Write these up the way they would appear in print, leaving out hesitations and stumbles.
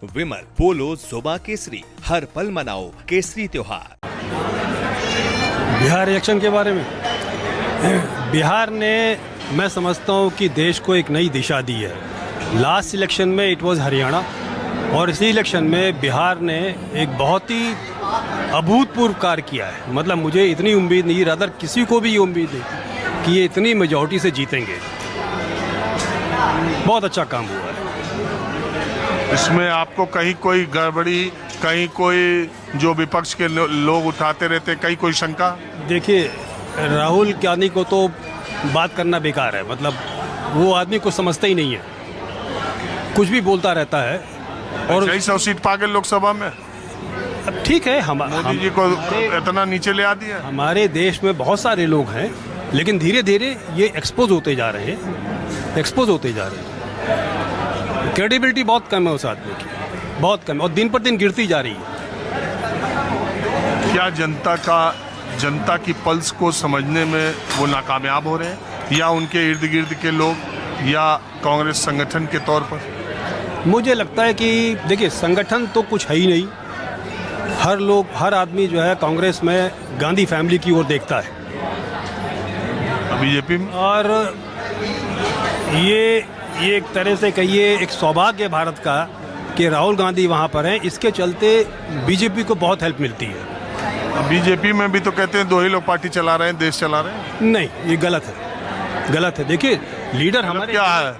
विमल पोलो जोबा केसरी, हर पल मनाओ केसरी त्योहार। बिहार इलेक्शन के बारे में, बिहार ने मैं समझता हूँ कि देश को एक नई दिशा दी है। लास्ट इलेक्शन में इट वाज हरियाणा, और इसी इलेक्शन में बिहार ने एक बहुत ही अभूतपूर्व कार्य किया है। मतलब मुझे इतनी उम्मीद नहीं, रादर किसी को भी ये उम्मीद नहीं कि ये इतनी मेजॉरिटी से जीतेंगे। बहुत अच्छा काम हुआ है। इसमें आपको कहीं कोई गड़बड़ी, कहीं कोई जो विपक्ष के लोग उठाते रहते, कहीं कोई शंका? देखिए, राहुल गांधी को तो बात करना बेकार है। मतलब वो आदमी को समझता ही नहीं है, कुछ भी बोलता रहता है। और 100 सीट पा गए लोकसभा में। अब ठीक है, मोदी जी को इतना नीचे ले आ दिया। हमारे देश में बहुत सारे लोग हैं, लेकिन धीरे धीरे ये एक्सपोज होते जा रहे हैं, एक्सपोज होते जा रहे हैं। क्रेडिबिलिटी बहुत कम है उस आदमी की, बहुत कम है, और दिन पर दिन गिरती जा रही है। क्या जनता की पल्स को समझने में वो नाकामयाब हो रहे हैं, या उनके इर्द गिर्द के लोग, या कांग्रेस संगठन के तौर पर? मुझे लगता है कि देखिए, संगठन तो कुछ है ही नहीं। हर आदमी जो है कांग्रेस में गांधी फैमिली की ओर देखता है, बीजेपी में। और ये एक तरह से कहिए एक सौभाग्य भारत का कि राहुल गांधी वहाँ पर हैं। इसके चलते बीजेपी को बहुत हेल्प मिलती है। बीजेपी में भी तो कहते हैं दो ही लोग पार्टी चला रहे हैं, देश चला रहे हैं। नहीं, ये गलत है, गलत है। देखिए, लीडर हमारे क्या है,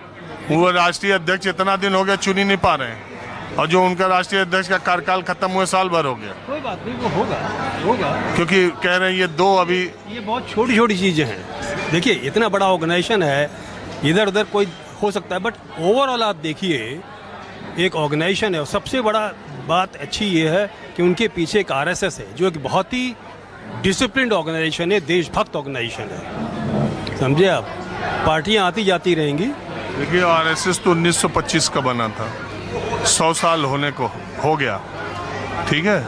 वो राष्ट्रीय अध्यक्ष इतना दिन हो गया चुन ही नहीं पा रहे हैं, और जो उनका राष्ट्रीय अध्यक्ष का कार्यकाल खत्म हुए साल भर हो गया। कोई बात नहीं, वो होगा, क्योंकि कह रहे हैं ये दो अभी, ये बहुत छोटी छोटी चीज़ें हैं। देखिए, इतना बड़ा ऑर्गेनाइजेशन है, इधर उधर कोई हो सकता है, बट ओवरऑल आप देखिए एक ऑर्गेनाइजेशन है। और सबसे बड़ा बात अच्छी ये है कि उनके पीछे एक आरएसएस है, जो एक बहुत ही डिसिप्लिन्ड ऑर्गेनाइजेशन है, देशभक्त ऑर्गेनाइजेशन है। समझे आप? पार्टियां आती जाती रहेंगी। देखिए, आरएसएस तो 1925 का बना था, 100 साल होने को हो गया, ठीक है?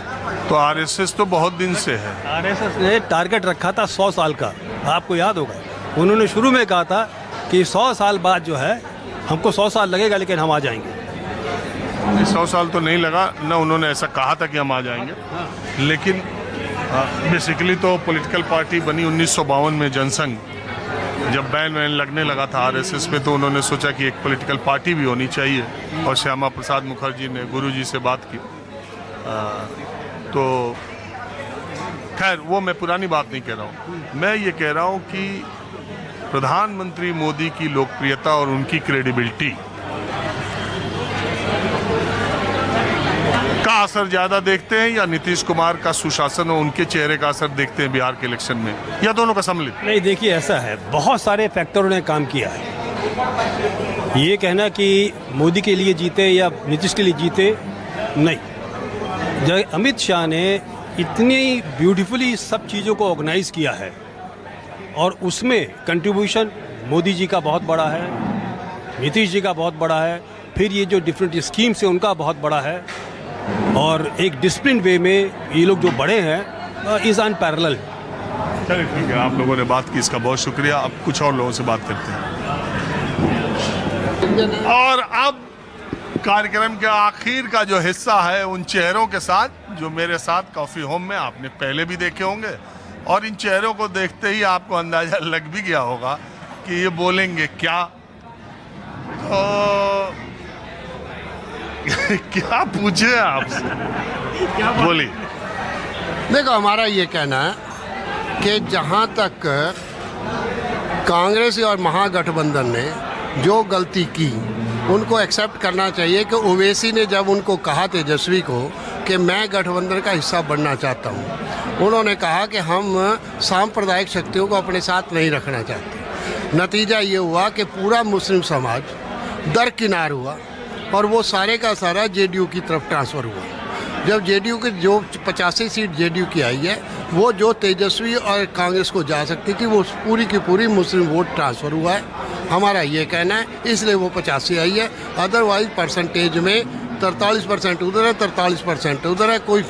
तो आरएसएस तो बहुत दिन से है। आरएसएस ने टारगेट रखा था 100 साल का, आपको याद होगा। उन्होंने शुरू में कहा था कि 100 साल बाद जो है, हमको 100 साल लगेगा लेकिन हम आ जाएंगे। 100 साल तो नहीं लगा ना, उन्होंने ऐसा कहा था कि हम आ जाएंगे। लेकिन बेसिकली तो पॉलिटिकल पार्टी बनी 1952 में, जनसंघ। जब बैन लगने लगा था आरएसएस पे, तो उन्होंने सोचा कि एक पॉलिटिकल पार्टी भी होनी चाहिए, और श्यामा प्रसाद मुखर्जी ने गुरुजी से बात की। तो खैर, वो मैं पुरानी बात नहीं कह रहा हूँ। मैं ये कह रहा हूँ कि प्रधानमंत्री मोदी की लोकप्रियता और उनकी क्रेडिबिलिटी का असर ज्यादा देखते हैं, या नीतीश कुमार का सुशासन और उनके चेहरे का असर देखते हैं बिहार के इलेक्शन में, या दोनों का सम्मिलित? नहीं, देखिए, ऐसा है, बहुत सारे फैक्टरों ने काम किया है। ये कहना कि मोदी के लिए जीते या नीतीश के लिए जीते, नहीं। जब अमित शाह ने इतनी ब्यूटीफुली सब चीज़ों को ऑर्गेनाइज किया है, और उसमें कंट्रीब्यूशन मोदी जी का बहुत बड़ा है, नीतीश जी का बहुत बड़ा है, फिर ये जो डिफरेंट स्कीम्स है उनका बहुत बड़ा है, और एक डिसिप्लिन वे में ये लोग जो बड़े हैं इज अनपैरेलल। चलिए, ठीक है, आप लोगों ने बात की, इसका बहुत शुक्रिया। अब कुछ और लोगों से बात करते हैं। और अब कार्यक्रम के आखिर का जो हिस्सा है, उन चेहरों के साथ जो मेरे साथ कॉफी होम में आपने पहले भी देखे होंगे, और इन चेहरों को देखते ही आपको अंदाजा लग भी गया होगा कि ये बोलेंगे क्या। तो क्या पूछे आपसे, बोलिए। देखो, हमारा ये कहना है कि जहाँ तक कांग्रेस और महागठबंधन ने जो गलती की, उनको एक्सेप्ट करना चाहिए कि ओवैसी ने जब उनको कहा तेजस्वी को कि मैं गठबंधन का हिस्सा बनना चाहता हूँ, उन्होंने कहा कि हम सांप्रदायिक शक्तियों को अपने साथ नहीं रखना चाहते। नतीजा ये हुआ कि पूरा मुस्लिम समाज दरकिनार हुआ, और वो सारे का सारा जेडीयू की तरफ ट्रांसफ़र हुआ। जब जेडीयू की जो 85 सीट जेडीयू की आई है, वो जो तेजस्वी और कांग्रेस को जा सकती थी, वो पूरी की पूरी मुस्लिम वोट ट्रांसफ़र हुआ है। हमारा ये कहना है, इसलिए वो 85 आई है। अदरवाइज परसेंटेज में 43% उधर है, 43% उधर है। कोई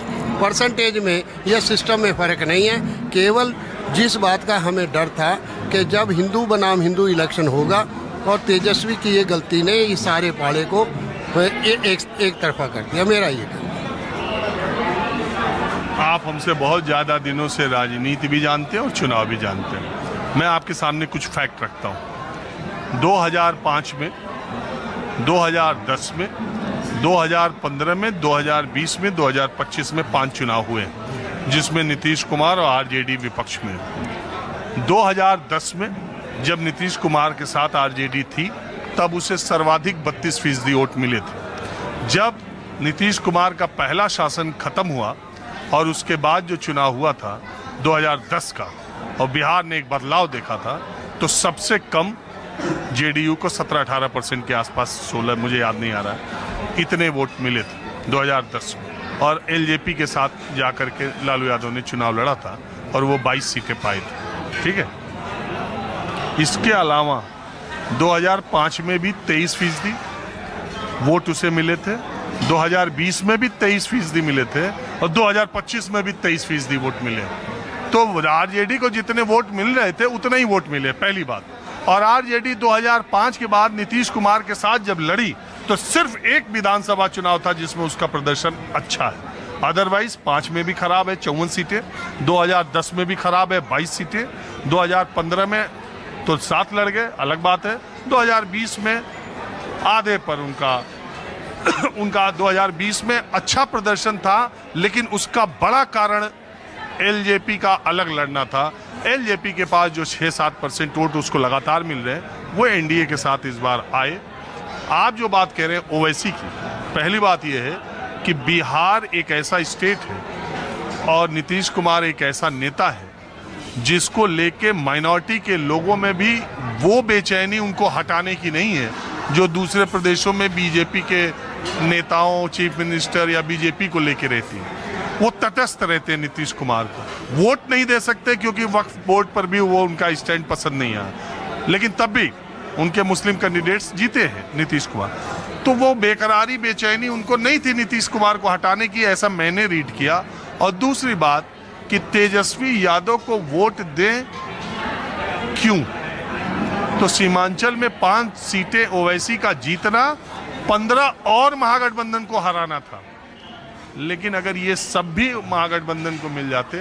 परसेंटेज में या सिस्टम में फ़र्क नहीं है। केवल जिस बात का हमें डर था कि जब हिंदू बनाम हिंदू इलेक्शन होगा, और तेजस्वी की ये गलती ने इस सारे पाड़े को एक तरफा कर दिया। मेरा ये कहना। आप हमसे बहुत ज़्यादा दिनों से राजनीति भी जानते हैं और चुनाव भी जानते हैं। मैं आपके सामने कुछ फैक्ट रखता हूँ। 2005 में, 2010 में, 2015 में, 2020 में, 2025 में 5 चुनाव हुए, जिसमें नीतीश कुमार और आरजेडी विपक्ष में। 2010 में जब नीतीश कुमार के साथ आरजेडी थी, तब उसे सर्वाधिक 32% वोट मिले थे। जब नीतीश कुमार का पहला शासन खत्म हुआ और उसके बाद जो चुनाव हुआ था 2010 का, और बिहार ने एक बदलाव देखा था, तो सबसे कम जेडीयू को 17-18% के आसपास, 16 मुझे याद नहीं आ रहा है, इतने वोट मिले थे 2010 में। और एलजेपी के साथ जाकर के लालू यादव ने चुनाव लड़ा था और वो 22 सीटें पाई थी। ठीक है, इसके अलावा 2005 में भी 23% वोट उसे मिले थे, 2020 में भी 23% मिले थे और 2025 में भी 23% वोट मिले। तो आरजेडी को जितने वोट मिल रहे थे उतने ही वोट मिले, पहली बात। और आरजेडी 2005 के बाद नीतीश कुमार के साथ जब लड़ी तो सिर्फ एक विधानसभा चुनाव था जिसमें उसका प्रदर्शन अच्छा है। अदरवाइज 5 में भी खराब है 54 सीटें, 2010 में भी खराब है 22 सीटें, 2015 में तो 7 लड़ गए, अलग बात है। 2020 में आधे पर उनका 2020 में अच्छा प्रदर्शन था, लेकिन उसका बड़ा कारण एलजेपी का अलग लड़ना था। एलजेपी के पास जो 6-7% वोट उसको लगातार मिल रहे हैं, वो एनडीए के साथ इस बार आए। आप जो बात कह रहे हैं ओवैसी की, पहली बात यह है कि बिहार एक ऐसा स्टेट है और नीतीश कुमार एक ऐसा नेता है जिसको लेके माइनॉरिटी के लोगों में भी वो बेचैनी उनको हटाने की नहीं है जो दूसरे प्रदेशों में बीजेपी के नेताओं, चीफ मिनिस्टर या बीजेपी को लेके रहती है। वो तटस्थ रहते हैं नीतीश कुमार को, वोट नहीं दे सकते क्योंकि वक्फ बोर्ड पर भी वो उनका स्टैंड पसंद नहीं आया, लेकिन तब भी उनके मुस्लिम कैंडिडेट्स जीते हैं नीतीश कुमार। तो वो बेकरारी, बेचैनी उनको नहीं थी नीतीश कुमार को हटाने की, ऐसा मैंने रीड किया। और दूसरी बात कि तेजस्वी यादव को वोट दें क्यों, तो सीमांचल में 5 सीटें ओवैसी का जीतना, 15 और महागठबंधन को हराना था। लेकिन अगर ये सब भी महागठबंधन को मिल जाते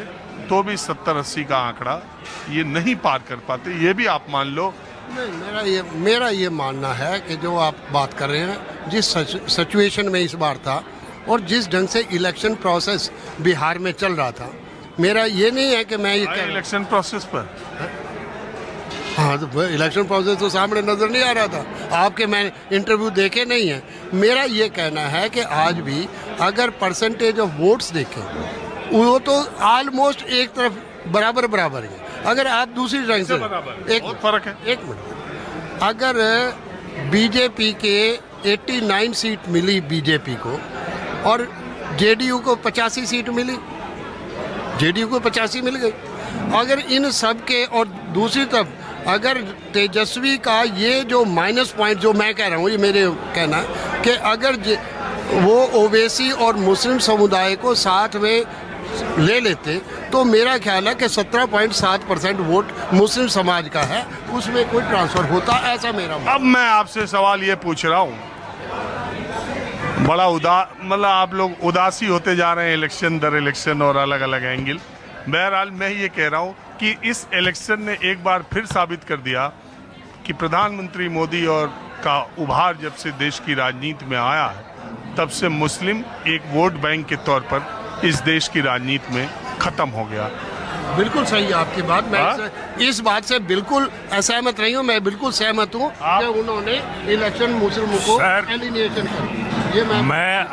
तो भी 70-80 का आंकड़ा ये नहीं पार कर पाते, ये भी आप मान लो। नहीं, मेरा ये मानना है कि जो आप बात कर रहे हैं, जिस सिचुएशन में इस बार था और जिस ढंग से इलेक्शन प्रोसेस बिहार में चल रहा था, मेरा ये नहीं है कि मैं ये इलेक्शन प्रोसेस पर, हाँ, तो इलेक्शन प्रोसेस तो सामने नजर नहीं आ रहा था आपके, मैंने इंटरव्यू देखे नहीं है। मेरा ये कहना है कि आज भी अगर परसेंटेज ऑफ वोट्स देखें, वो तो ऑलमोस्ट एक तरफ बराबर है। अगर आप दूसरी ढंग से एक फर्क है, 1 मिनट, अगर बीजेपी के 89 सीट मिली बीजेपी को और जेडीयू को 85 सीट मिली, जेडीयू को 85 मिल गई, अगर इन सब के, और दूसरी तरफ अगर तेजस्वी का ये जो माइनस पॉइंट जो मैं कह रहा हूँ, ये मेरे कहना है कि अगर वो ओवैसी और मुस्लिम समुदाय को साथ में ले लेते तो मेरा ख्याल है कि 17.7% वोट मुस्लिम समाज का है, उसमें कोई ट्रांसफर होता, ऐसा मेरा। अब मैं आपसे सवाल ये पूछ रहा हूँ, बड़ा मतलब आप लोग उदासी होते जा रहे हैं इलेक्शन दर इलेक्शन और अलग अलग एंगल। बहरहाल मैं ये कह रहा हूँ कि इस इलेक्शन ने एक बार फिर साबित कर दिया कि प्रधानमंत्री मोदी और का उभार जब से देश की राजनीति में आया है, तब से मुस्लिम एक वोट बैंक के तौर पर इस देश की राजनीति में खत्म हो गया। बिल्कुल सही है आपकी बात, मैं इस बात से बिल्कुल असहमत नहीं हूँ, मैं बिल्कुल सहमत हूँ कि उन्होंने इलेक्शन मुस्लिमों को एलिमिनेशन कर दिया। ये मैं